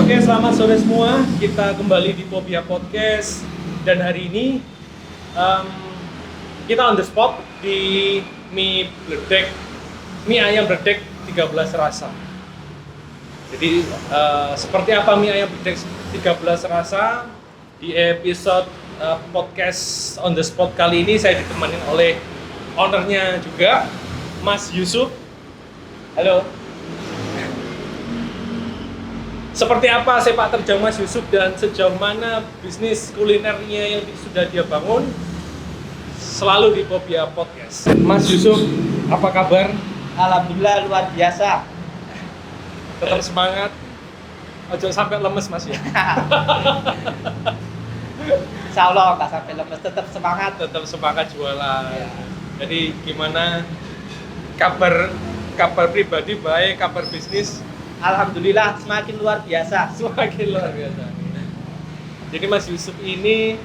Oke, selamat sore semua. Kita kembali di Popia Podcast dan hari ini kita on the spot di mie ayam bledek 13 rasa. Jadi seperti apa mie ayam bledek 13 rasa di episode podcast on the spot kali ini saya ditemani oleh ownernya juga, Mas Yusuf. Halo. Seperti apa sepak terjang Mas Yusuf dan sejauh mana bisnis kulinernya yang sudah dia bangun? Selalu di Popia Podcast. Mas Yusuf, apa kabar? Alhamdulillah luar biasa. Tetap semangat. Ojo sampai lemes Mas ya. Insya Allah nggak sampai lemes, tetap semangat. Tetap semangat jualan. Ya. Jadi gimana kabar pribadi baik, kabar bisnis? Alhamdulillah semakin luar biasa. Semakin luar biasa. Jadi Mas Yusuf ini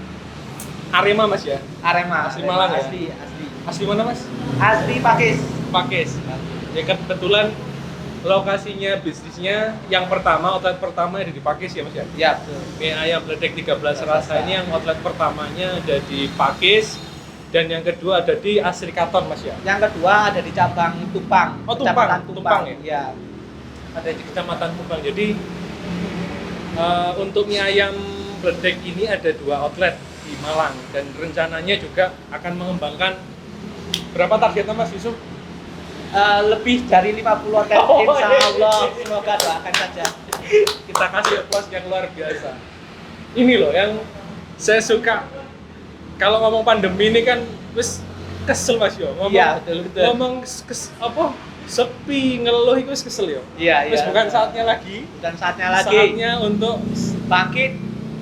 Arema Mas ya? Arema. Asli Malang ya? Asli. Asli mana Mas? Asli Pakis. Pakis. Ya kebetulan lokasinya bisnisnya yang pertama, outlet pertama ada di Pakis ya Mas ya? Ya betul. Mie ayam bledek 13 rasa ini yang outlet pertamanya ada di Pakis dan yang kedua ada di Asri Katon Mas ya? Yang kedua ada di cabang Tumpang. Oh Tumpang, Kecamatan Tumpang ya? Iya. Ada di Kecamatan Tumpang. Jadi untuk mie ayam bledek ini ada 2 outlet di Malang dan rencananya juga akan mengembangkan berapa targetnya Mas Yusuf? Lebih dari 50 outlet. Insya Allah. Semoga doakan saja. Kita kasih puas yang luar biasa. Ini loh yang saya suka. Kalau ngomong pandemi ini kan wis kesel Mas yo. Ngomong, Iya, betul. Ngomong sepi, ngeluh itu kesel yo. Iya. Wis bukan saatnya lagi. Dan saatnya lagi. Saatnya untuk Bangkit.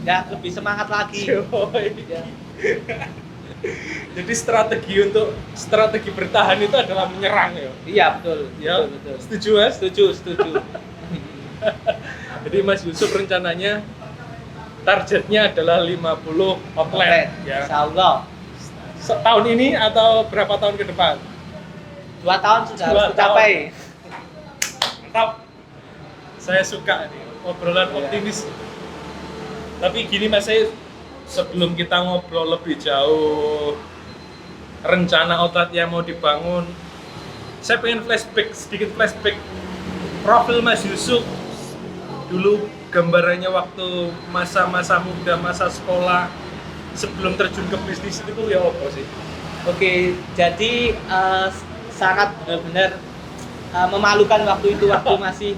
Ya lebih semangat lagi. Ya. Jadi strategi bertahan itu adalah menyerang ya. Iya betul. Ya. Betul. Setuju Mas? Setuju. Jadi Mas Yusuf rencananya targetnya adalah 50 outlet ya. Insya Allah. Setahun ini atau berapa tahun ke depan? 2 tahun sudah harus tercapai. Mantap. Saya suka nih obrolan optimis. Tapi gini Mas, saya sebelum kita ngobrol lebih jauh rencana outlet yang mau dibangun, saya pengen sedikit flashback profil Mas Yusuf dulu, gambarannya waktu masa-masa muda, masa sekolah sebelum terjun ke bisnis itu ya apa sih? Oke, jadi sangat benar-benar memalukan waktu itu waktu masih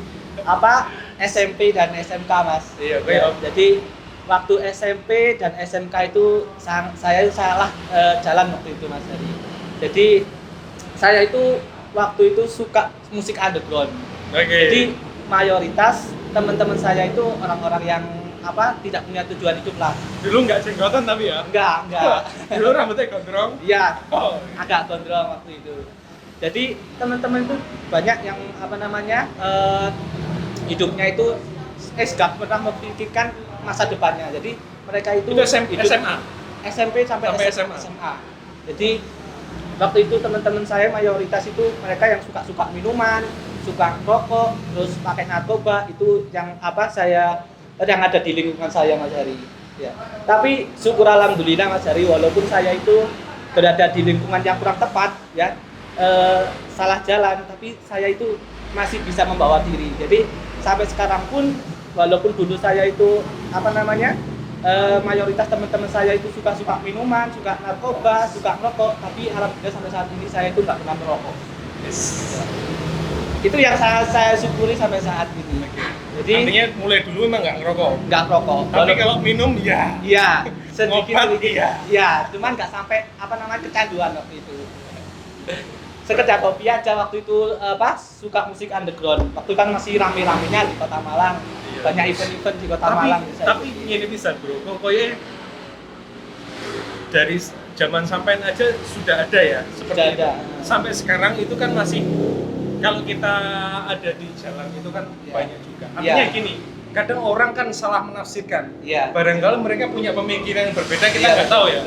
SMP dan SMK Mas. Iya, ya, jadi waktu SMP dan SMK itu saya salah jalan waktu itu Mas Hari. Jadi saya itu waktu itu suka musik underground. Jadi mayoritas teman-teman saya itu orang-orang yang tidak punya tujuan hidup lah. Dulu nggak jenggotan tapi ya? Enggak. Dulu rambutnya gondrong? Iya, agak gondrong waktu itu. Jadi teman-teman itu banyak yang hidupnya itu nggak pernah memikirkan masa depannya. Jadi mereka itu SMA? SMP sampai SMA. Jadi waktu itu teman-teman saya mayoritas itu mereka yang suka minuman, suka rokok, terus pakai narkoba, itu yang yang ada di lingkungan saya Mas Hari. Ya. Tapi syukur alhamdulillah Mas Hari, walaupun saya itu berada di lingkungan yang kurang tepat, ya salah jalan, tapi saya itu masih bisa membawa diri. Jadi sampai sekarang pun, walaupun dulu saya itu mayoritas teman-teman saya itu suka minuman, suka narkoba, suka merokok, tapi alhamdulillah sampai saat ini saya itu nggak pernah merokok. Yes. Itu yang saya syukuri sampai saat ini. Jadi artinya mulai dulu emang nggak ngerokok? Nggak ngerokok. Tapi kalau minum ya? Iya, sedikit. Iya. Iya, cuman nggak sampai kecanduan waktu itu. Sekedar hobi aja waktu itu, suka musik underground. Waktu kan masih rame-ramenya di Kota Malang. Iya. Banyak event-event di Kota Malang. Tapi ini bisa bro, pokoknya dari zaman sampean aja sudah ada ya? Seperti sudah itu. Ada. Sampai sekarang itu kan masih, kalau kita ada di jalan itu kan banyak juga. Artinya gini, kadang orang kan salah menafsirkan. Barangkali mereka punya pemikiran yang berbeda, kita nggak tahu ya.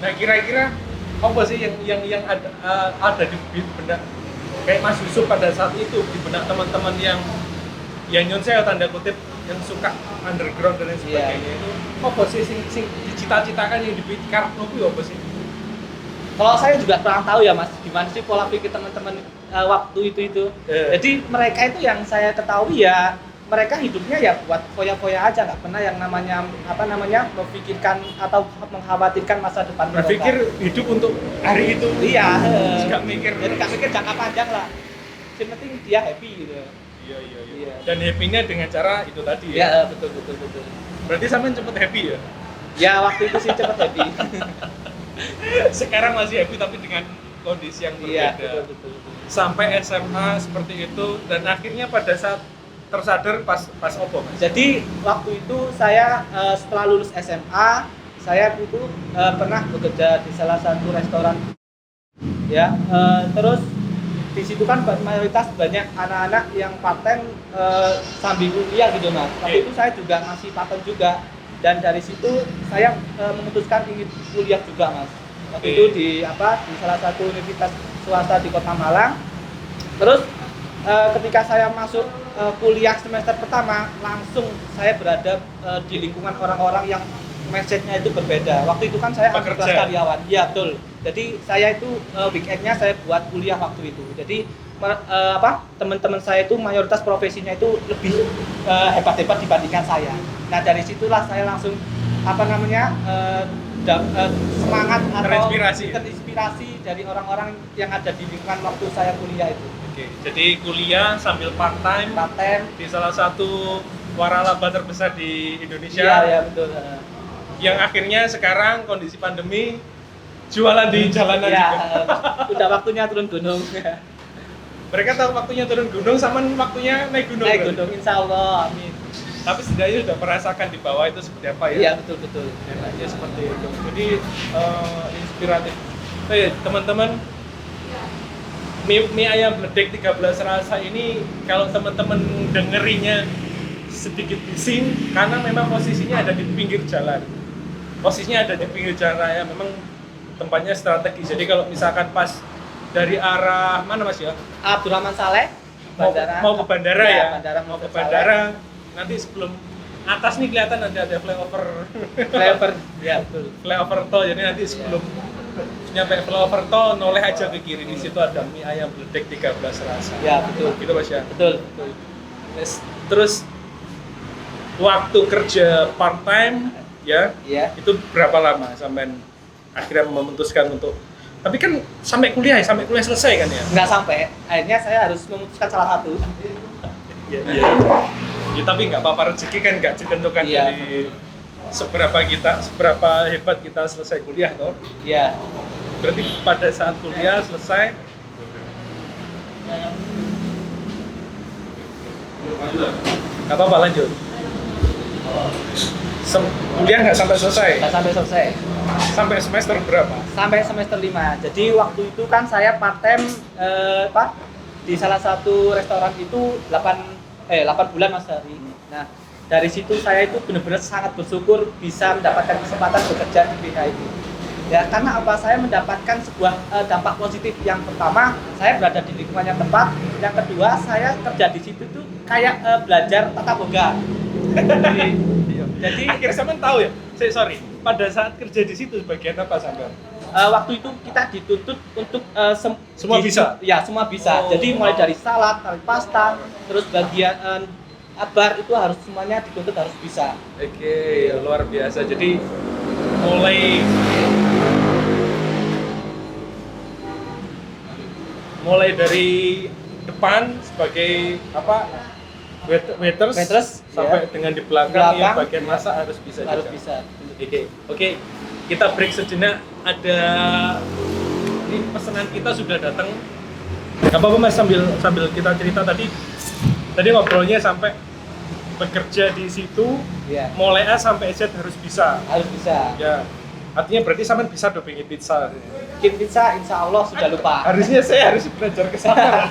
Nah kira-kira apa sih yang ada di benak kayak Mas Yusuf pada saat itu, di benak teman-teman yang nyon saya tanda kutip yang suka underground dan lain Iya. sebagainya itu apa sih sing dicita-citakan yang dikarep kuwi apa sih? Kalau saya juga kurang tahu ya Mas, gimana sih pola pikir teman-teman waktu itu. Iya. Jadi mereka itu yang saya ketahui ya, mereka hidupnya ya buat foya-foya aja, nggak pernah yang namanya memikirkan atau mengkhawatirkan masa depan mereka. Berpikir hidup untuk hari itu. Iya. Nggak mikir. Jadi nggak mikir jangka panjang lah. Yang penting dia happy gitu. Iya. Iya. Dan happy-nya dengan cara itu tadi ya. Iya betul. Berarti sampean cepet happy ya? Ya waktu itu sih cepet happy. Sekarang masih happy tapi dengan kondisi yang Iya berbeda. betul. Sampai SMA seperti itu dan akhirnya pada saat tersadar pas opo Mas? Jadi waktu itu saya setelah lulus SMA, saya itu pernah bekerja di salah satu restoran. Ya, terus di situ kan mayoritas banyak anak-anak yang part-time sambil kuliah gitu Mas. Waktu itu saya juga masih part-time juga. Dan dari situ saya memutuskan ingin kuliah juga Mas. Waktu itu di salah satu universitas swasta di Kota Malang. Terus ketika saya masuk kuliah semester pertama, langsung saya berada di lingkungan orang-orang yang mindset-nya itu berbeda. Waktu itu kan saya ambil kelas karyawan. Iya betul. Jadi saya itu weekend-nya saya buat kuliah waktu itu. Jadi teman-teman saya itu mayoritas profesinya itu lebih hebat-hebat dibandingkan saya. Nah dari situlah saya langsung semangat atau terinspirasi dari orang-orang yang ada di lingkungan waktu saya kuliah itu. Oke, jadi kuliah sambil part-time di salah satu waralaba terbesar di Indonesia. Iya betul. Yang akhirnya sekarang kondisi pandemi jualan di jalanan juga. Udah waktunya turun gunung. Mereka tahu waktunya turun gunung sama waktunya naik gunung. Naik gunung, insya Allah, amin. Tapi setidaknya sudah merasakan di bawah itu seperti apa ya? Iya betul. Enaknya seperti itu. Jadi inspiratif. Teman-teman, mie ayam bledek 13 rasa ini kalau teman-teman dengerinya sedikit bising karena memang posisinya ada di pinggir jalan. Posisinya ada di pinggir jalan raya, memang tempatnya strategis. Jadi kalau misalkan pas dari arah mana Mas ya? Abdurrahman Saleh, mau ke bandara ya? Mau ke bandara. Nanti sebelum atas nih kelihatan nanti ada flyover. Ya betul. Flyover tol. Jadi nanti sebelum nyampe flyover tol noleh aja ke kiri. Di situ ada mie ayam bledek 13 rasa. Ya betul. Gitu Mas ya. Betul. Terus waktu kerja part time ya. Iya. Itu berapa lama sampai akhirnya memutuskan untuk tapi kan sampai kuliah selesai kan ya? Nggak sampai, akhirnya saya harus memutuskan salah satu. Iya. Ya, tapi nggak apa-apa, rezeki kan nggak ditentukan dari seberapa hebat kita selesai kuliah toh. Iya. Berarti pada saat kuliah selesai nggak apa-apa lanjut. Kuliah nggak sampai selesai? Nggak sampai selesai. Sampai semester berapa? Sampai semester 5. Jadi waktu itu kan saya part-time di salah satu restoran itu 8 bulan Mas Hari. Nah, dari situ saya itu benar-benar sangat bersyukur bisa mendapatkan kesempatan bekerja di BH itu. Ya, karena apa? Saya mendapatkan sebuah dampak positif. Yang pertama, saya berada di lingkungan yang tepat. Yang kedua, saya kerja di situ tuh kayak belajar tata boga. Jadi akhirnya sampean tahu ya? Sorry, pada saat kerja di situ bagian apa sampean? Waktu itu kita dituntut untuk semua bisa? Ya, semua bisa. Jadi mulai dari salad, pasta, terus bagian bar itu harus semuanya dituntut harus bisa. Oke, luar biasa. Jadi mulai dari depan sebagai waiters sampai dengan di belakang yang bagian masak harus bisa juga. Oke. Kita break sejenak. Ada ini pesanan kita sudah datang. Gak apa-apa Mas sambil kita cerita tadi ngobrolnya sampai bekerja di situ. Mulai A sampai Z harus bisa. Ya. Artinya berarti sampean bisa dong bikin pizza. Bikin pizza insya Allah sudah lupa. Harusnya saya harus belajar ke sana.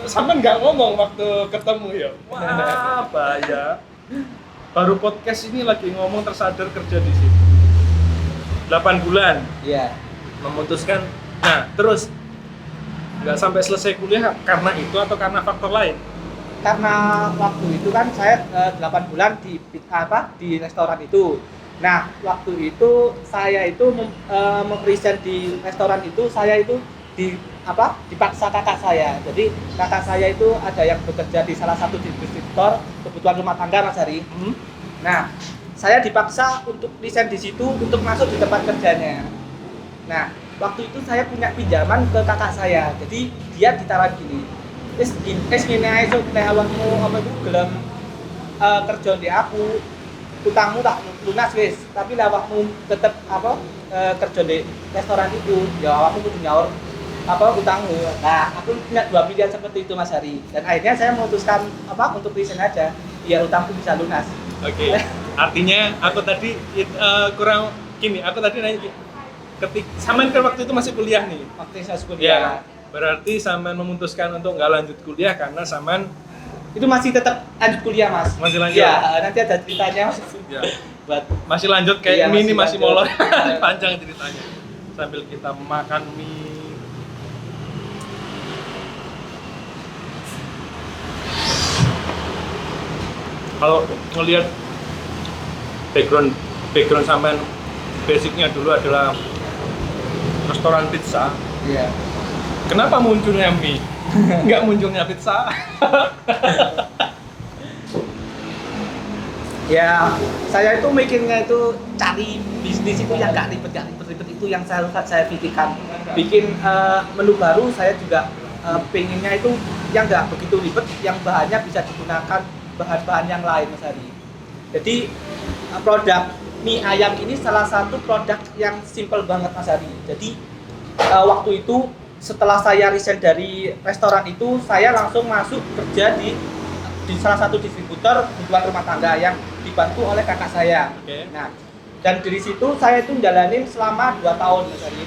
Sampean nggak ngomong waktu ketemu ya. Wah, bahaya. Baru podcast ini lagi ngomong tersadar kerja di situ. 8 bulan. Iya. Memutuskan. Nah, terus nggak sampai selesai kuliah karena itu atau karena faktor lain? karena waktu itu kan saya 8 bulan di restoran itu. Nah, waktu itu saya itu resign di restoran itu, saya itu dipaksa kakak saya. Jadi kakak saya itu ada yang bekerja di salah satu distributor kebutuhan rumah tangga, Mas Hari. Nah, saya dipaksa untuk resign di situ untuk masuk di tempat kerjanya. Nah, waktu itu saya punya pinjaman ke kakak saya. Jadi dia ditaruh gini. Ngene ae sok nek awakmu gelem kerja di aku, utangmu tak lunas wis, tapi awakmu tetep kerja di restoran itu, ya awakmu kudu nyaur utangmu. Nah, aku punya dua pilihan seperti itu, Mas Hari. Dan akhirnya saya memutuskan untuk resign aja, biar utangku bisa lunas. Oke. Artinya aku tadi kurang gini, aku tadi nanya sampean kan waktu itu masih kuliah nih. Waktu saya kuliah. Ya, berarti sampean memutuskan untuk nggak lanjut kuliah karena sampean itu masih tetap lanjut kuliah, Mas. Masih lanjut. Ya, nanti ada ceritanya Mas. Ya. Buat masih lanjut kayak iya, mie ini masih molor. Iya. Panjang ceritanya. Sambil kita makan mie. Kalau ngelihat background sampean basicnya dulu adalah restoran pizza. Iya. Kenapa munculnya mie? Nggak munculnya pizza? Ya, saya itu mikirnya itu cari bisnis itu yang nggak ribet itu yang saya pikirkan. Bikin menu baru, saya juga pengennya itu yang nggak begitu ribet, yang bahannya bisa digunakan bahan-bahan yang lain, Mas Hari. Jadi produk mie ayam ini salah satu produk yang simple banget, Mas Hari. Jadi waktu itu setelah saya resign dari restoran itu, saya langsung masuk kerja di salah satu distributor kebutuhan rumah tangga yang dibantu oleh kakak saya. Okay. Nah, dan dari situ saya itu jalanin selama 2 tahun, Mas Ari.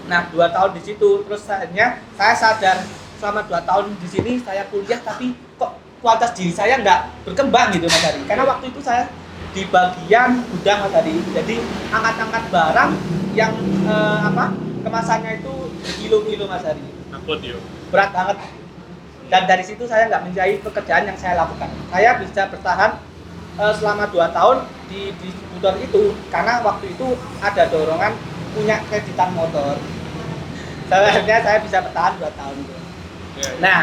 Nah, 2 tahun di situ, terus akhirnya saya sadar selama 2 tahun di sini saya kuliah, tapi kok kualitas diri saya nggak berkembang gitu, Mas Ari. Karena waktu itu saya di bagian gudang, Mas Ari. Jadi angkat-angkat barang yang kemasannya itu kilo-kilo, Mas Ari. Ampun yo. Berat banget. Dan dari situ saya nggak mencari pekerjaan yang saya lakukan. Saya bisa bertahan selama 2 tahun di distributor itu karena waktu itu ada dorongan punya kreditan motor. Akhirnya saya bisa bertahan 2 tahun. Yeah. Nah,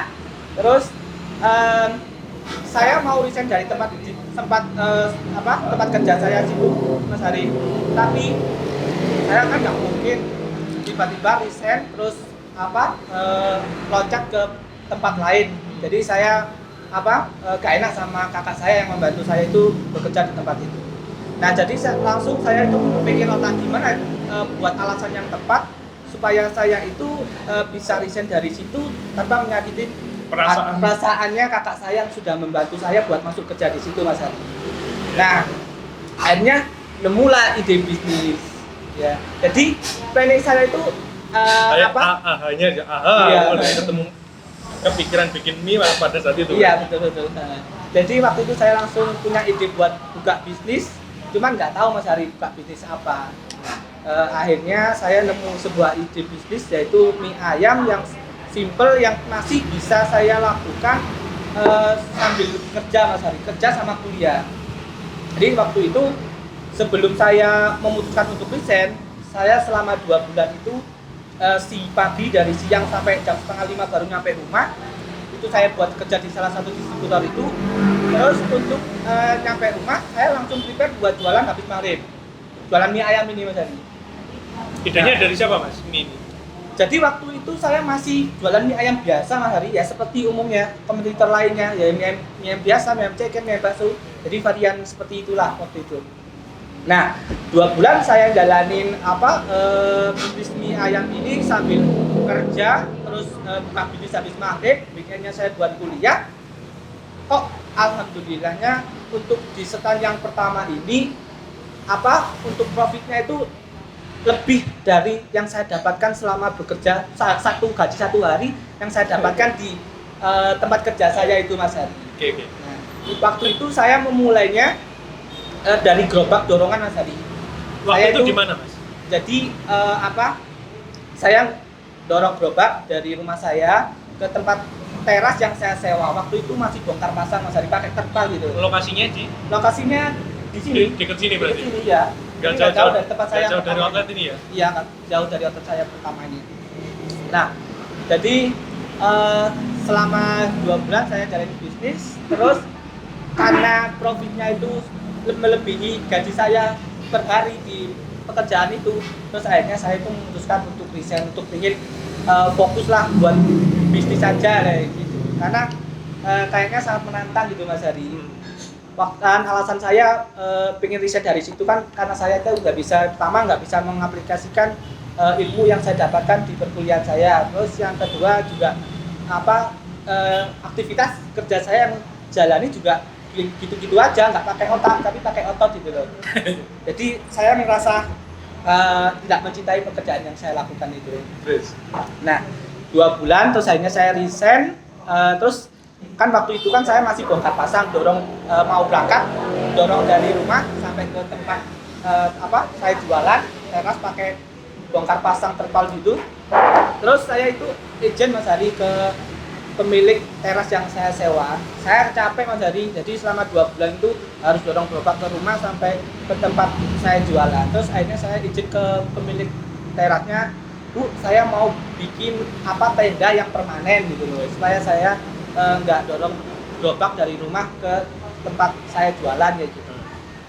terus saya mau resign dari tempat kerja saya situ, Mas Hari. Tapi saya kan nggak mungkin tiba-tiba resign terus loncat ke tempat lain. Jadi saya gak enak sama kakak saya yang membantu saya itu bekerja di tempat itu. Nah, jadi langsung saya itu pikir otak gimana buat alasan yang tepat supaya saya itu bisa resign dari situ tanpa menyakiti perasaannya kakak saya yang sudah membantu saya buat masuk kerja di situ, Mas Hari. Nah, akhirnya nemulah ide bisnis. Ya, jadi planning saya itu hanya iya. Udah ketemu kepikiran bikin mie pada saat itu. Iya, betul. Nah, jadi waktu itu saya langsung punya ide buat buka bisnis, cuman nggak tahu Mas Hari buka bisnis apa. Akhirnya saya nemu sebuah ide bisnis yaitu mie ayam yang simple yang masih bisa saya lakukan sambil kerja, Mas Hari, kerja sama kuliah. Jadi waktu itu sebelum saya memutuskan untuk resign, saya selama 2 bulan itu si pagi dari siang sampai jam 4:30 baru nyampe rumah. Itu saya buat kerja di salah satu distributor itu. Terus untuk nyampe rumah, saya langsung prepare buat jualan habis maghrib. Jualan mie ayam ini, Mas Hari. Idenya dari siapa, Mas? Mie ini? Jadi waktu itu saya masih jualan mie ayam biasa, Mas Hari, ya seperti umumnya kompetitor lainnya, ya mie ayam biasa, mie ayam ceker, mie ayam bakso. Jadi varian seperti itulah waktu itu. Nah, 2 bulan saya jalanin bisnis mie ayam ini sambil kerja, terus buka bisnis habis maghrib, weekendnya saya buat kuliah. Alhamdulillahnya untuk di setan yang pertama ini untuk profitnya itu lebih dari yang saya dapatkan selama bekerja gaji 1 hari yang saya dapatkan di tempat kerja saya itu, Mas Hari. Oke. Nah, waktu itu saya memulainya dari gerobak dorongan, Mas Hari. Waktu itu di mana, Mas? Jadi saya dorong gerobak dari rumah saya ke tempat teras yang saya sewa. Waktu itu masih bongkar pasang Mas Hari, pakai terpal gitu. Lokasinya di Lokasinya di sini. dekat sini berarti. Di sini ya. Nggak Ini nggak jauh dari tempat saya. nggak jauh dari pertama outlet ini. ini ya. Iya, nggak jauh dari outlet saya pertama ini. Nah, jadi selama 2 bulan saya jalani bisnis, terus karena profitnya itu melebihi gaji saya per hari di pekerjaan itu, terus akhirnya saya itu memutuskan untuk resign, untuk ingin fokus lah buat bisnis saja kayak gitu. Karena kayaknya sangat menantang gitu Mas Hari. Waktu alasan saya pengen resign dari situ kan karena saya itu nggak bisa mengaplikasikan ilmu yang saya dapatkan di perkuliahan saya. Terus yang kedua juga aktivitas kerja saya yang jalani juga gitu-gitu aja, nggak pakai otak tapi pakai otot gitu loh. Jadi saya merasa tidak mencintai pekerjaan yang saya lakukan itu. Terus. Nah, 2 bulan terus akhirnya saya resign. Terus kan waktu itu kan saya masih bongkar pasang, mau berangkat, dorong dari rumah sampai ke tempat saya jualan teras pakai bongkar pasang terpal gitu. Terus saya itu izin Mas Hari ke pemilik teras yang saya sewa. Saya capek Mas Hari, jadi selama 2 bulan itu harus dorong gerobak ke rumah sampai ke tempat saya jualan. Terus akhirnya saya izin ke pemilik terasnya, Bu, saya mau bikin tenda yang permanen gitu loh, supaya saya nggak dorong gerobak dari rumah ke tempat saya jualan ya gitu.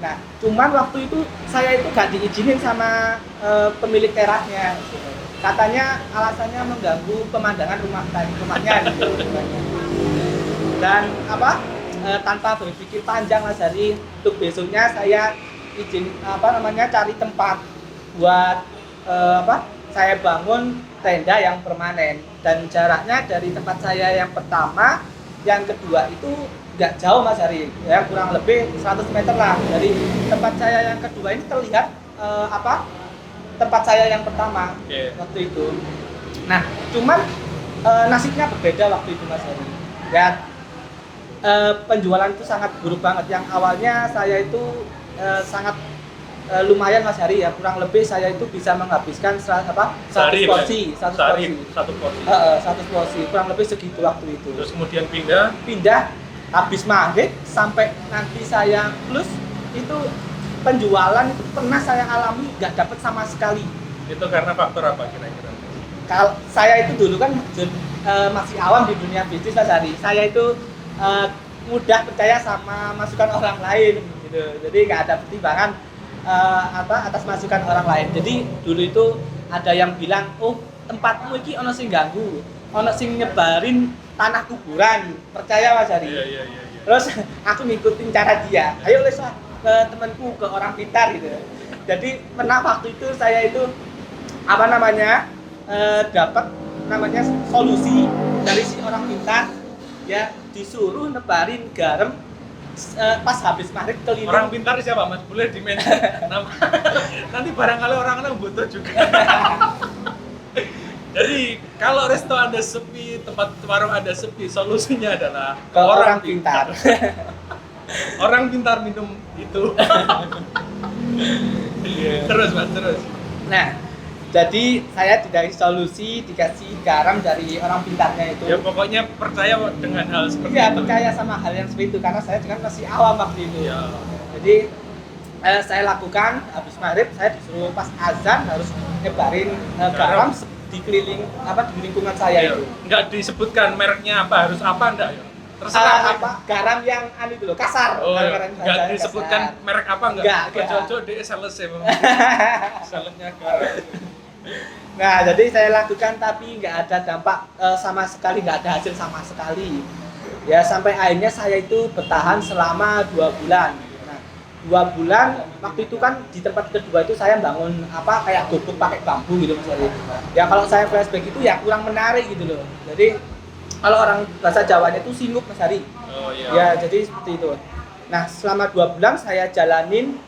Nah, cuman waktu itu saya itu gak diizinin sama pemilik terasnya gitu. Katanya alasannya mengganggu pemandangan rumahnya gitu. Dan tanpa berpikir panjang Mas Hari, untuk besoknya saya izin cari tempat buat saya bangun tenda yang permanen, dan jaraknya dari tempat saya yang pertama yang kedua itu nggak jauh Mas Hari, ya kurang lebih 100 meter lah dari tempat saya yang kedua ini terlihat tempat saya yang pertama waktu itu. Nah, cuman nasibnya berbeda waktu itu Mas Hari. Dan penjualan itu sangat buruk banget. Yang awalnya saya itu sangat lumayan Mas Hari ya, kurang lebih saya itu bisa menghabiskan 100 porsi, 100 porsi, kurang lebih segitu waktu itu. Terus kemudian pindah habis maghrib sampai nanti saya plus itu penjualan itu pernah saya alami nggak dapat sama sekali. Itu karena faktor apa kira-kira? Kalau saya itu dulu kan masih awam di dunia bisnis Mas Hari, saya itu mudah percaya sama masukan orang lain gitu, jadi nggak ada pertimbangan atas masukan orang lain. Jadi dulu itu ada yang bilang, oh tempatmu ini ono sing ganggu, ono sing nyebarin tanah kuburan, percaya Mas Hari. Iya. Terus aku ngikutin cara dia, ayo les ke temanku, ke orang pintar gitu. Jadi pernah waktu itu saya itu dapat solusi dari si orang pintar, ya disuruh nebarin garam pas habis maghrib keliling. Orang pintar siapa Mas? Boleh di-mention nama. Nanti barangkali orang-orang butuh juga. Jadi kalau resto Anda sepi, tempat warung Anda sepi, solusinya adalah ke orang pintar. Orang pintar minum itu. Terus Mas, terus. Nah, jadi saya dikasih garam dari orang pintarnya itu. Ya pokoknya percaya dengan hal seperti itu. Percaya sama hal yang seperti itu karena saya juga masih awam waktu itu. Ya. Jadi saya lakukan habis maghrib, saya disuruh pas azan harus nyebarin garam di lingkungan saya itu. Enggak disebutkan mereknya apa, harus apa enggak ya? Terserah garam yang itu loh, kasar. Enggak disebutkan kasar. Merek apa enggak? Cocok di sales ya. Salesnya garam. Nah, jadi saya lakukan tapi nggak ada dampak sama sekali, nggak ada hasil sama sekali. Ya sampai akhirnya saya itu bertahan selama 2 bulan. Nah, 2 bulan waktu itu kan di tempat kedua itu saya bangun kayak gubuk pakai bambu gitu Mas Ari. Ya kalau saya flashback itu ya kurang menarik gitu loh. Jadi kalau orang bahasa Jawanya itu singup Mas Ari. Oh iya. Ya jadi seperti itu. Nah selama 2 bulan saya jalanin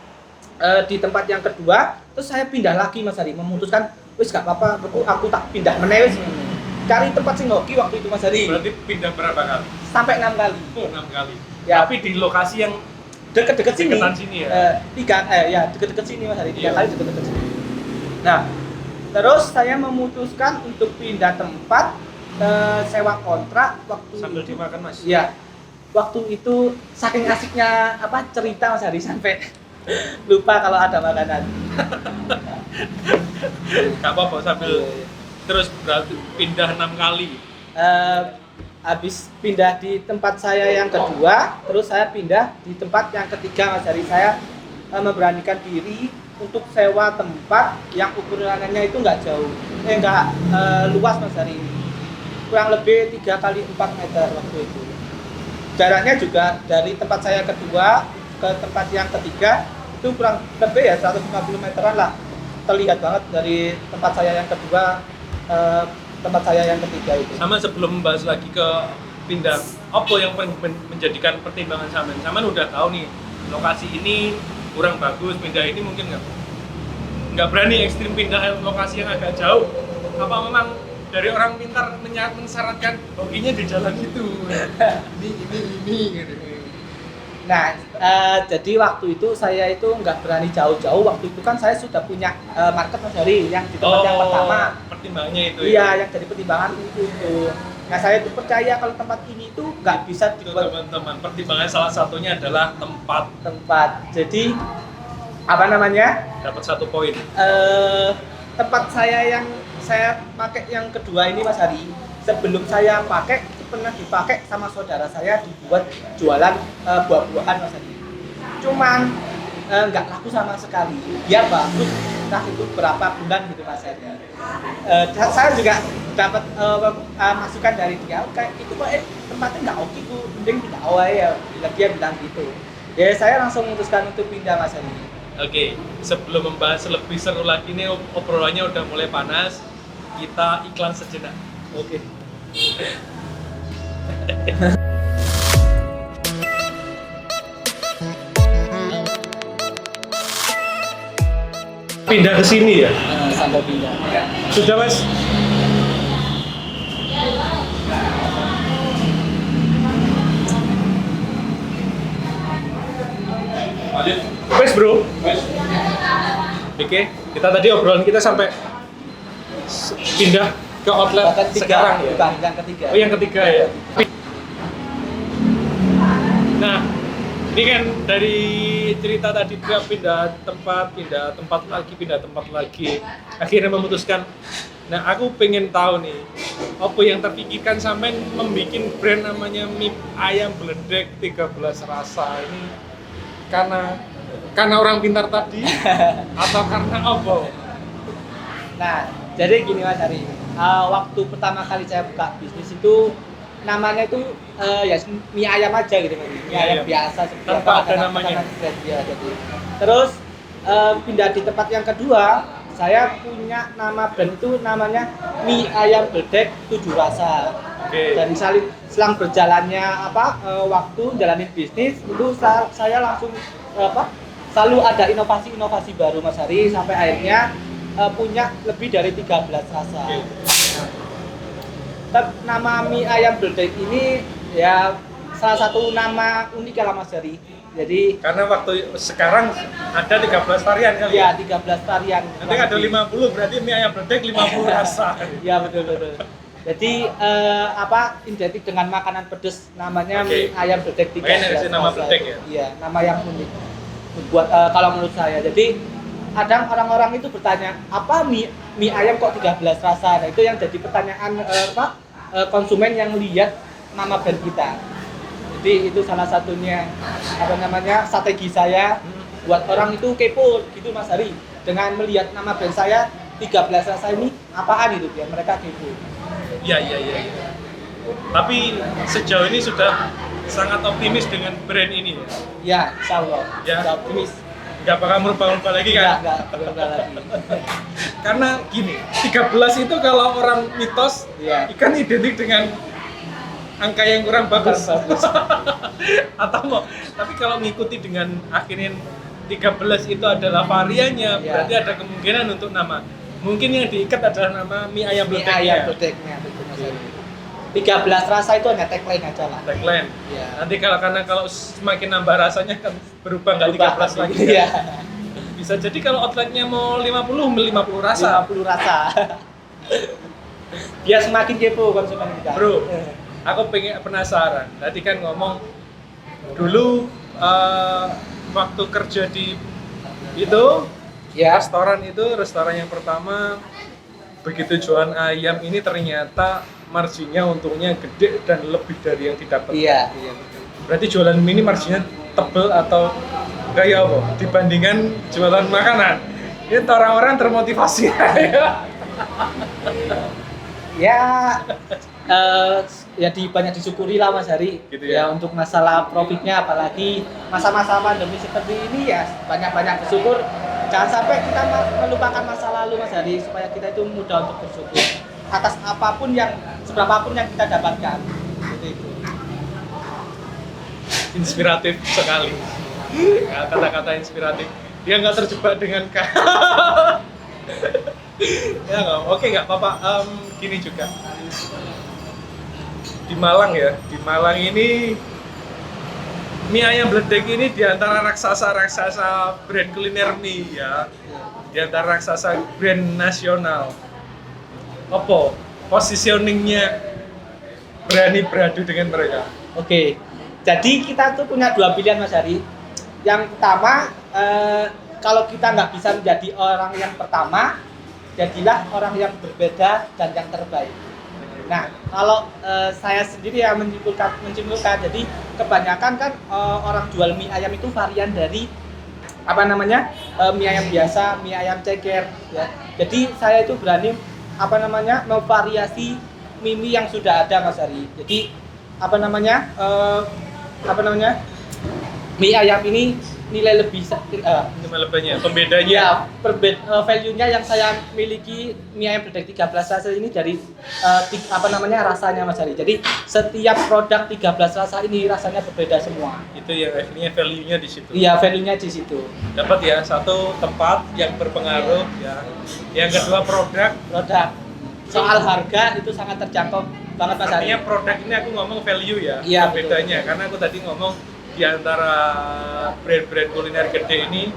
di tempat yang kedua, terus saya pindah lagi Mas Ari, memutuskan wis gak apa-apa, aku tak pindah meneh wis. Cari tempat sing hoki waktu itu Mas Ari. Berarti pindah berapa kali? Sampai 6 kali. Oh, 6 kali. Ya. Tapi di lokasi yang deket-deket sini. Deketan sini ya. Deket-deket sini Mas Ari. 3 kali deket-deket sini. Nah, terus saya memutuskan untuk pindah tempat sewa kontrak waktu Sambil itu. dimakan Mas. Iya. Waktu itu saking asiknya cerita Mas Hari sampai lupa kalau ada makanan. Gak apa-apa sambil terus berarti pindah 6 kali. Habis pindah di tempat saya yang kedua, terus saya pindah di tempat yang ketiga Mas Hari. Saya memberanikan diri untuk sewa tempat yang ukurannya itu nggak jauh, nggak luas Mas Hari. Kurang lebih 3 kali 4 meter waktu itu. Jaraknya juga dari tempat saya kedua ke tempat yang ketiga itu kurang lebih ya 150 meteran lah. Terlihat banget dari tempat saya yang kedua tempat saya yang ketiga itu. Sama sebelum membahas lagi ke pindah, apa yang menjadikan pertimbangan Saman? Saman udah tahu nih lokasi ini kurang bagus, pindah ini mungkin nggak berani ekstrim pindah lokasi yang agak jauh. Apa memang dari orang pintar mensyaratkan hokinya di jalan itu? ini gitu. Nah, jadi waktu itu saya itu nggak berani jauh-jauh. Waktu itu kan saya sudah punya market Mas Hari yang di tempat yang pertama. Pertimbangannya itu. Iya, yang jadi pertimbangan itu. Nah, saya itu percaya kalau tempat ini tuh nggak bisa Itu dibuat teman-teman. Pertimbangan salah satunya adalah tempat. Jadi apa namanya? Dapat 1 poin. Tempat saya yang saya pakai yang kedua ini Mas Hari, sebelum saya pakai itu pernah dipakai sama saudara saya dibuat jualan buah-buahan Mas Hari. Cuman nggak laku sama sekali. Dia bagus, entah itu berapa bulan gitu Mas Hari. Saya juga dapat masukan dari dia, kayak itu kok tempatnya nggak oke Bu, mending tidak awal ya. Dia bilang gitu. Ya saya langsung memutuskan untuk pindah Mas Hari. Oke, sebelum membahas lebih seru lagi nih, obrolannya udah mulai panas. Kita iklan sejenak. Oke. Pindah ke sini ya? Sampai pindah. Sudah Mas? Wes bro. Oke, kita tadi obrolan kita sampai pindah ke outlet sekarang ya. Bukan yang ketiga. Oh yang ketiga ya. Nah, ini kan dari cerita tadi pindah tempat lagi. Akhirnya memutuskan. Nah, aku pengen tahu nih, apa yang terpikirkan sampai membuat brand namanya mie ayam beledek 13 rasa ini karena orang pintar tadi atau karena apa? Nah, jadi gini Mas Hari, waktu pertama kali saya buka bisnis itu namanya itu ya mie ayam aja gitu Mas. Mie ayam biasa seperti tanpa ada namanya. Ya, jadi. Terus pindah di tempat yang kedua, saya punya nama brand itu namanya mie ayam beledek 7 rasa. Oke. Dan selang berjalannya waktu jalanin bisnis itu saya langsung selalu ada inovasi baru Mas Hari sampai akhirnya punya lebih dari 13 rasa. Nama mie ayam beledek ini ya salah satu nama unik ya Mas Hari. Jadi Karena waktu sekarang ada 13 varian kali ya 13 varian. Nanti ada 50, berarti mie ayam beledek 50 rasa. Ya betul. Jadi identik dengan makanan pedas namanya mie ayam beledek 13 Makanya dikasih nama rasa. beledek ya? Iya, nama yang unik. Buat kalau menurut saya. Jadi kadang orang-orang itu bertanya, apa mie ayam kok 13 rasa? Nah, itu yang jadi pertanyaan konsumen yang lihat nama brand kita. Jadi itu salah satunya strategi saya buat orang itu kepo gitu Mas Hari. Dengan melihat nama brand saya 13 rasa ini apaan itu biar mereka kepo. Iya. Tapi sejauh ini sudah sangat optimis dengan brand ini ya? Ya, insya Allah. Ya. Sudah optimis. Nggak bakal merubah-ubah lagi kan? Nggak berubah lagi. Karena gini, 13 itu kalau orang mitos, Iya. ikan identik dengan angka yang kurang bagus. Atau mau, tapi kalau mengikuti dengan akhirnya 13 itu adalah variannya, Iya. berarti ada kemungkinan untuk nama. Mungkin yang diikat adalah nama mie ayam Mie beledeknya. ayam beledeknya betul Mas Hari. 13 rasa itu hanya tagline aja lah. Tagline. Iya. Nanti kalau semakin nambah rasanya kan berubah nggak 13 lagi. Kan? Iya. Bisa jadi kalau outletnya mau 50 rasa. 50 rasa. Biar semakin kepo konsumen kita. Bro, aku pengen penasaran. Tadi kan ngomong dulu waktu kerja di itu Ya. restoran yang pertama, begitu jualan ayam ini ternyata marginnya untungnya gede dan lebih dari yang didapat. Iya, iya betul. Berarti jualan mie ini marginnya tebel atau kayak apa? Dibandingkan jualan makanan. Ini orang-orang termotivasi ya. Ya, ya banyak disyukuri lah Mas Hari. Gitu Ya ya. untuk masalah profitnya, apalagi masa-masa pandemi seperti ini ya banyak-banyak bersyukur. Jangan sampai kita melupakan masa lalu Mas Hari, supaya kita itu mudah untuk bersyukur atas apapun seberapapun yang kita dapatkan. Seperti itu. Inspiratif sekali. Kata-kata inspiratif. Dia nggak terjebak dengan ya nggak, oke nggak apa-apa. Gini juga di Malang ya, di Malang ini mie ayam bledek ini diantara raksasa brand kuliner mie ya, diantara raksasa brand nasional. Apa positioningnya berani beradu dengan mereka? Oke, jadi kita tuh punya dua pilihan Mas Hari. Yang pertama, kalau kita nggak bisa menjadi orang yang pertama, jadilah orang yang berbeda dan yang terbaik. Nah, kalau saya sendiri ya menyimpulkan, jadi kebanyakan kan orang jual mie ayam itu varian dari mie ayam biasa, mie ayam ceker, ya. Jadi saya itu berani memvariasi mie yang sudah ada Mas Ari. Jadi mie ayam ini nilai lebih Lebihnya, pembedanya. ya, value-nya yang saya miliki mie ayam bledek 13 rasa ini dari rasanya Mas Ari. Jadi setiap produk 13 rasa ini rasanya berbeda semua. Itu yang akhirnya value-nya di situ. Iya, value-nya di situ. Dapat ya, satu tempat yang berpengaruh ya. Yang kedua produk. Soal harga itu sangat terjangkau banget Mas Ari. Artinya produk ini aku ngomong value ya, Iya, bedanya. betul. Karena aku tadi ngomong di antara brand-brand kuliner gede ini,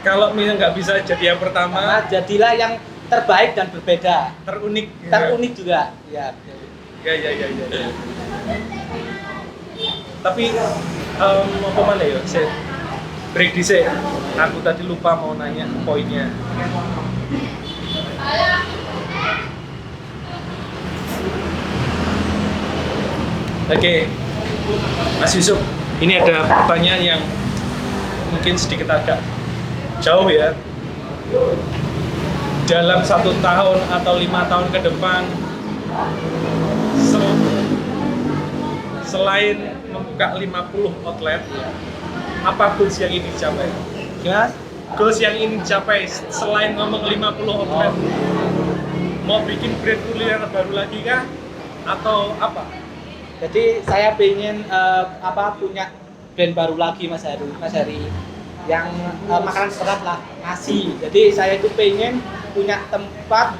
kalau mie nggak bisa jadi yang pertama, Jadilah yang terbaik dan berbeda. terunik. Terunik juga. Ya, betul. Ya. Tapi apa mana ya? Saya break dhisik. Aku tadi lupa mau nanya poinnya. Oke, Mas Yusuf, ini ada pertanyaan yang mungkin sedikit agak jauh ya. Dalam 1 tahun atau 5 tahun ke depan, selain membuka 50 outlet, apa goals yang ingin dicapai? Gimana? Goals yang ingin dicapai selain ngomong 50 outlet, mau bikin brand kuliner baru lagi kah? Atau apa? Jadi saya pengen punya brand baru lagi Mas Hari yang makanan berat lah, nasi. Jadi saya itu pengen punya tempat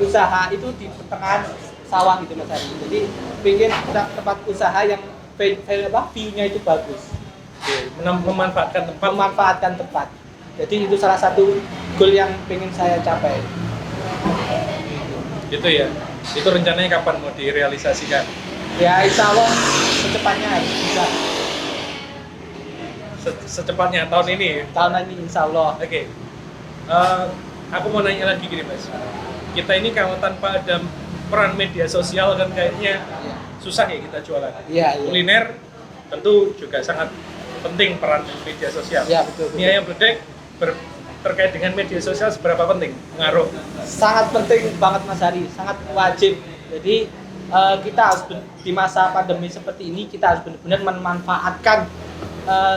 usaha itu di pertengahan sawah gitu Mas Hari. Jadi pengen tempat usaha yang view-nya itu bagus. Memanfaatkan tempat. Jadi itu salah satu goal yang pengen saya capai. Gitu ya. Itu rencananya kapan mau direalisasikan? Ya insya Allah secepatnya harus bisa. Secepatnya tahun ini. Tahun ini insya Allah. Oke. Aku mau nanya lagi gini Mas. Kita ini kalau tanpa ada peran media sosial kan kayaknya susah ya kita jualan. Iya. Kuliner tentu juga sangat penting peran media sosial. Iya betul. Mie ayam bledek terkait dengan media sosial seberapa penting pengaruh? Sangat penting banget Mas Hari, sangat wajib. Jadi kita harus di masa pandemi seperti ini kita harus benar-benar memanfaatkan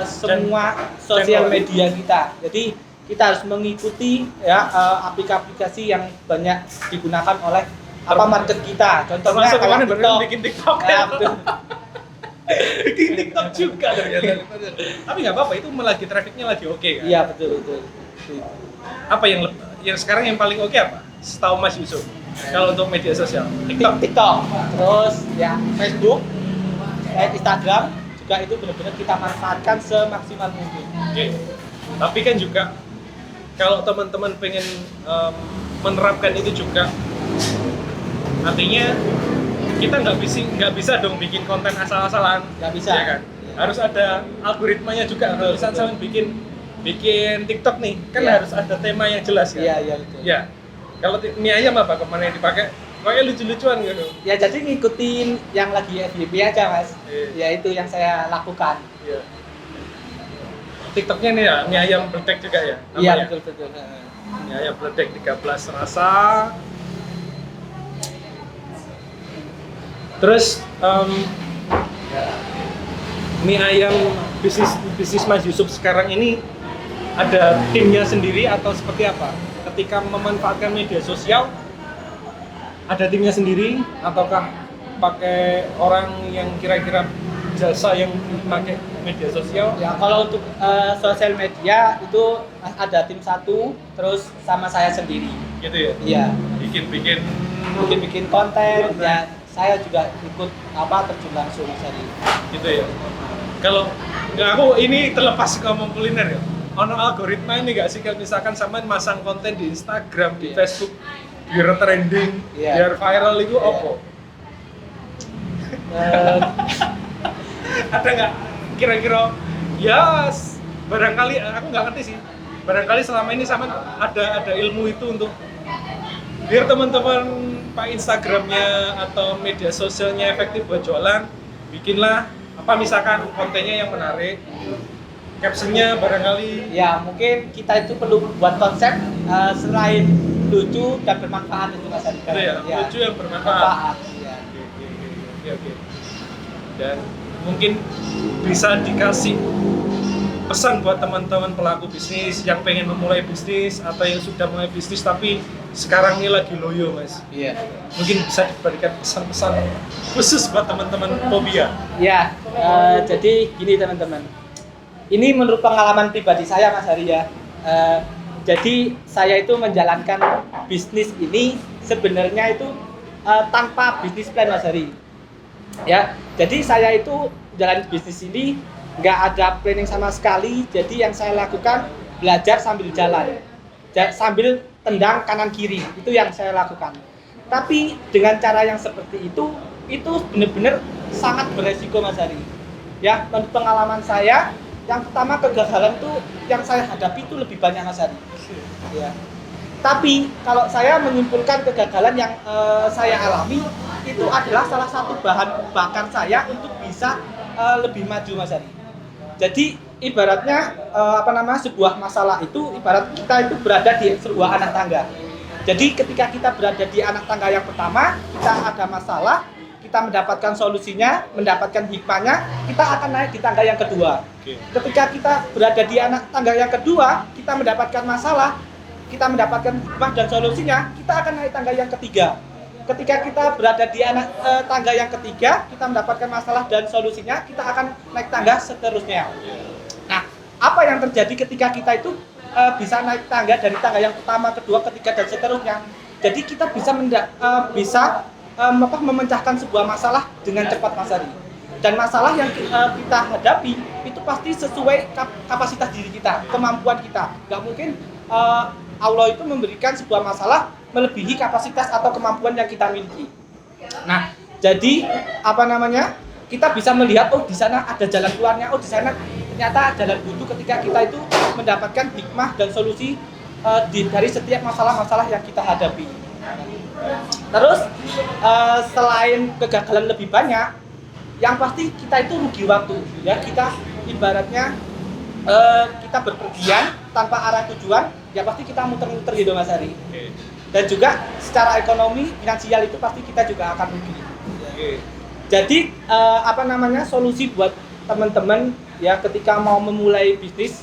semua sosial media kita. Jadi kita harus mengikuti ya aplikasi yang banyak digunakan oleh market kita. Contohnya Termasuk kemarin kayak baru bikin TikTok ya, betul. Bikin TikTok juga ternyata. Tapi nggak apa-apa, itu lagi trafficnya lagi oke kan? Iya betul. Apa yang sekarang yang paling oke apa? Setahu Mas Yusuf. Kalau untuk media sosial, TikTok, terus ya Facebook, Instagram juga itu benar-benar kita manfaatkan semaksimal mungkin. Oke. Tapi kan juga kalau teman-teman pengen menerapkan itu juga Artinya kita nggak bisa dong bikin konten asal-asalan. Nggak bisa. Ya kan? Harus ada algoritmanya juga. Kalau misalnya bikin TikTok nih, kan Iya. harus ada tema yang jelas kan. Iya betul. Ya. Kalau mie ayam apa kemana yang dipakai? Pakai lucu-lucuan gitu. Ya jadi ngikutin yang lagi FYP aja mas. Iya. Ya itu yang saya lakukan. Iya. TikToknya nih ya, mie ayam bledek juga ya. Iya namanya? betul. Mie ayam bledek 13 rasa. Terus mie ayam bisnis Mas Yusuf sekarang ini ada timnya sendiri atau seperti apa? Ketika memanfaatkan media sosial ada timnya sendiri ataukah pakai orang yang kira-kira jasa yang pakai media sosial? Ya kalau untuk sosial media itu ada tim satu, terus sama saya sendiri. Gitu ya? Iya. Bikin konten. Ya saya juga ikut terjun langsung dari. gitu ya. Kalau aku ini terlepas ngomong kuliner ya. Ono algoritma ini nggak sih kalau misalkan sampean masang konten di Instagram, di Iya. Facebook biar trending, Iya. biar viral itu Iya. opo? Ada nggak kira-kira ya barangkali aku nggak ngerti sih. Barangkali selama ini sama ada ilmu itu untuk biar teman-teman pak Instagramnya atau media sosialnya efektif buat jualan, bikinlah apa misalkan kontennya yang menarik, captionnya barangkali Ya mungkin kita itu perlu buat konsep selain lucu dan bermanfaat itu mas Adi. itu ya, lucu yang bermanfaat. Bermanfaat. Ya. Oke. Dan mungkin bisa dikasih pesan buat teman-teman pelaku bisnis yang pengen memulai bisnis atau yang sudah mulai bisnis tapi sekarang ini lagi loyo mas. Iya. Mungkin bisa diberikan pesan-pesan khusus buat teman-teman Fobia. Ya, jadi gini teman-teman. Ini menurut pengalaman pribadi saya Mas Hari ya. Jadi saya itu menjalankan bisnis ini sebenarnya itu tanpa bisnis plan Mas Hari. Ya, jadi saya itu jalan bisnis ini nggak ada planning sama sekali. Jadi yang saya lakukan belajar sambil jalan, sambil tendang kanan kiri. Itu yang saya lakukan. Tapi dengan cara yang seperti itu benar-benar sangat beresiko Mas Hari. Ya, menurut pengalaman saya, yang pertama kegagalan tuh yang saya hadapi itu lebih banyak Mas Hari. Ya. Tapi kalau saya menyimpulkan kegagalan yang saya alami itu adalah salah satu bahan bakar saya untuk bisa lebih maju Mas Hari. Jadi ibaratnya sebuah masalah itu ibarat kita itu berada di sebuah anak tangga. Jadi ketika kita berada di anak tangga yang pertama, kita ada masalah, kita mendapatkan solusinya, mendapatkan hikmahnya, kita akan naik di tangga yang kedua. Ketika kita berada di anak tangga yang kedua, kita mendapatkan masalah, kita mendapatkan hikmah dan solusinya, kita akan naik tangga yang ketiga. Ketika kita berada di tangga yang ketiga, kita mendapatkan masalah dan solusinya, kita akan naik tangga seterusnya. Nah, apa yang terjadi ketika kita itu bisa naik tangga dari tangga yang pertama, kedua, ketiga, dan seterusnya? Jadi kita bisa memecahkan sebuah masalah dengan cepat Mas Ari. Dan masalah yang kita hadapi itu pasti sesuai kapasitas diri kita, kemampuan kita. Gak mungkin Allah itu memberikan sebuah masalah melebihi kapasitas atau kemampuan yang kita miliki. Nah, jadi kita bisa melihat di sana ada jalan keluarnya, di sana ternyata jalan buntu ketika kita itu mendapatkan hikmah dan solusi dari setiap masalah-masalah yang kita hadapi. Terus selain kegagalan lebih banyak, yang pasti kita itu rugi waktu, ya. Kita ibaratnya kita berpergian tanpa arah tujuan, ya pasti kita muter-muter gitu Mas Ari. Dan juga secara ekonomi finansial itu pasti kita juga akan rugi. Jadi solusi buat teman-teman ya ketika mau memulai bisnis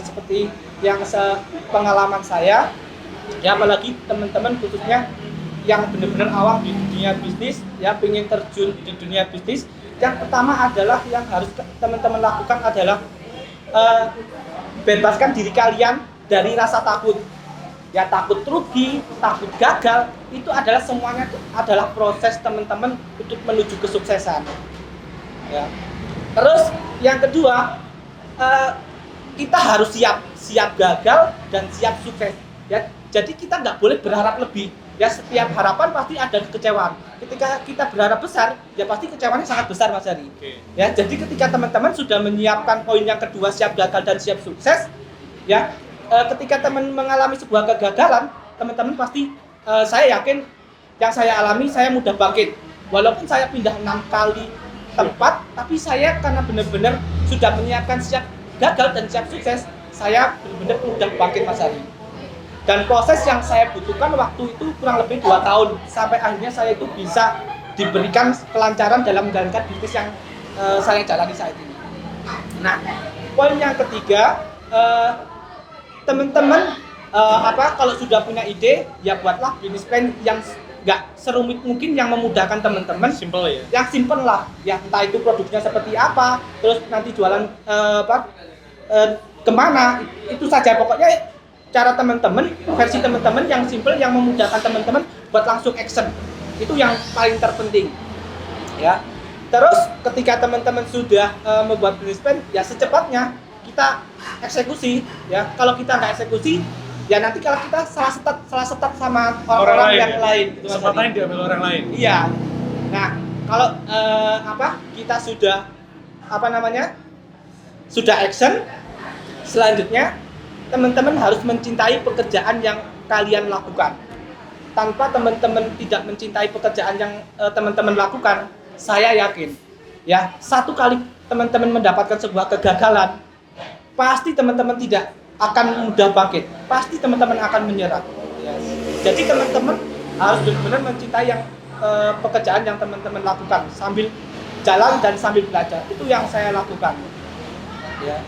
seperti yang pengalaman saya, ya apalagi teman-teman khususnya yang benar-benar awam di dunia bisnis, ya pengen terjun di dunia bisnis, yang pertama adalah yang harus teman-teman lakukan adalah bebaskan diri kalian dari rasa takut. Ya takut rugi, takut gagal, itu adalah semuanya adalah proses teman-teman untuk menuju kesuksesan. Ya. Terus yang kedua, kita harus siap gagal dan siap sukses. Ya, jadi kita nggak boleh berharap lebih. ya setiap harapan pasti ada kekecewaan. Ketika kita berharap besar, ya pasti kecewanya sangat besar Mas Hari. Oke. Ya, jadi ketika teman-teman sudah menyiapkan poin yang kedua, siap gagal dan siap sukses, ya ketika teman mengalami sebuah kegagalan, teman-teman pasti saya yakin yang saya alami, saya mudah bangkit. Walaupun saya pindah 6 kali tempat, tapi saya karena benar-benar sudah menyiapkan siap gagal dan siap sukses, saya benar-benar mudah bangkit Mas Hari. Dan proses yang saya butuhkan waktu itu kurang lebih 2 tahun sampai akhirnya saya itu bisa diberikan kelancaran dalam menjalankan bisnis yang saya jalani saat ini. Nah, poin yang ketiga, teman-teman kalau sudah punya ide, ya buatlah bisnis plan yang nggak serumit mungkin, yang memudahkan teman-teman. Simple ya. Yang simple lah, ya entah itu produknya seperti apa, terus nanti jualan kemana, itu saja pokoknya. Cara teman-teman, versi teman-teman yang simple, yang memudahkan teman-teman buat langsung action. Itu yang paling terpenting. Ya. Terus ketika teman-teman sudah membuat business plan, ya secepatnya kita eksekusi. Ya, kalau kita nggak eksekusi, ya nanti kalau kita salah setat sama orang yang lain. Kesempatan diambil orang lain. Iya. Nah, kalau kita sudah sudah action, selanjutnya teman-teman harus mencintai pekerjaan yang kalian lakukan. Tanpa teman-teman tidak mencintai pekerjaan yang teman-teman lakukan, saya yakin, ya, satu kali teman-teman mendapatkan sebuah kegagalan, pasti teman-teman tidak akan mudah bangkit. Pasti teman-teman akan menyerah. Yes. Jadi teman-teman harus benar-benar mencintai yang pekerjaan yang teman-teman lakukan sambil jalan dan sambil belajar. Itu yang saya lakukan. Ya.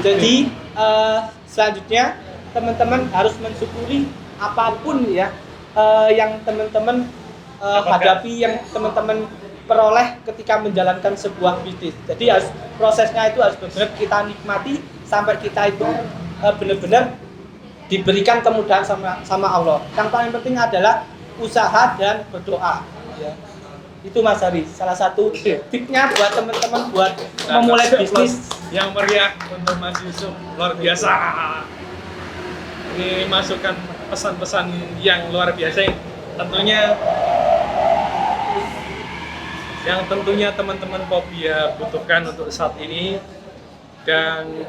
Jadi selanjutnya teman-teman harus mensyukuri apapun ya yang teman-teman hadapi, yang teman-teman peroleh ketika menjalankan sebuah bisnis. Jadi harus prosesnya itu harus benar-benar kita nikmati sampai kita itu benar-benar diberikan kemudahan sama Allah. Yang paling penting adalah usaha dan berdoa. Ya. Itu Mas Hari, salah satu tipnya buat teman-teman buat memulai bisnis. Yang meriah untuk Mas Yusuf, luar biasa. Ini masukkan pesan-pesan yang luar biasa yang tentunya teman-teman Popia butuhkan untuk saat ini. Dan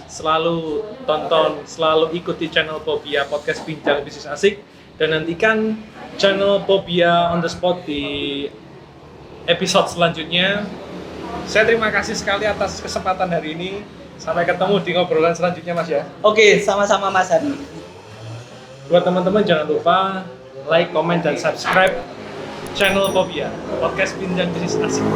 selalu tonton, selalu ikuti channel Popia Podcast Bincang Bisnis Asik, dan nantikan channel Popia on the spot di episode selanjutnya. Saya terima kasih sekali atas kesempatan hari ini. Sampai ketemu di ngobrolan selanjutnya Mas ya. Oke, sama-sama Mas Hari. Buat teman-teman jangan lupa like, comment, dan subscribe channel Popia Podcast Bincang Bisnis Asik.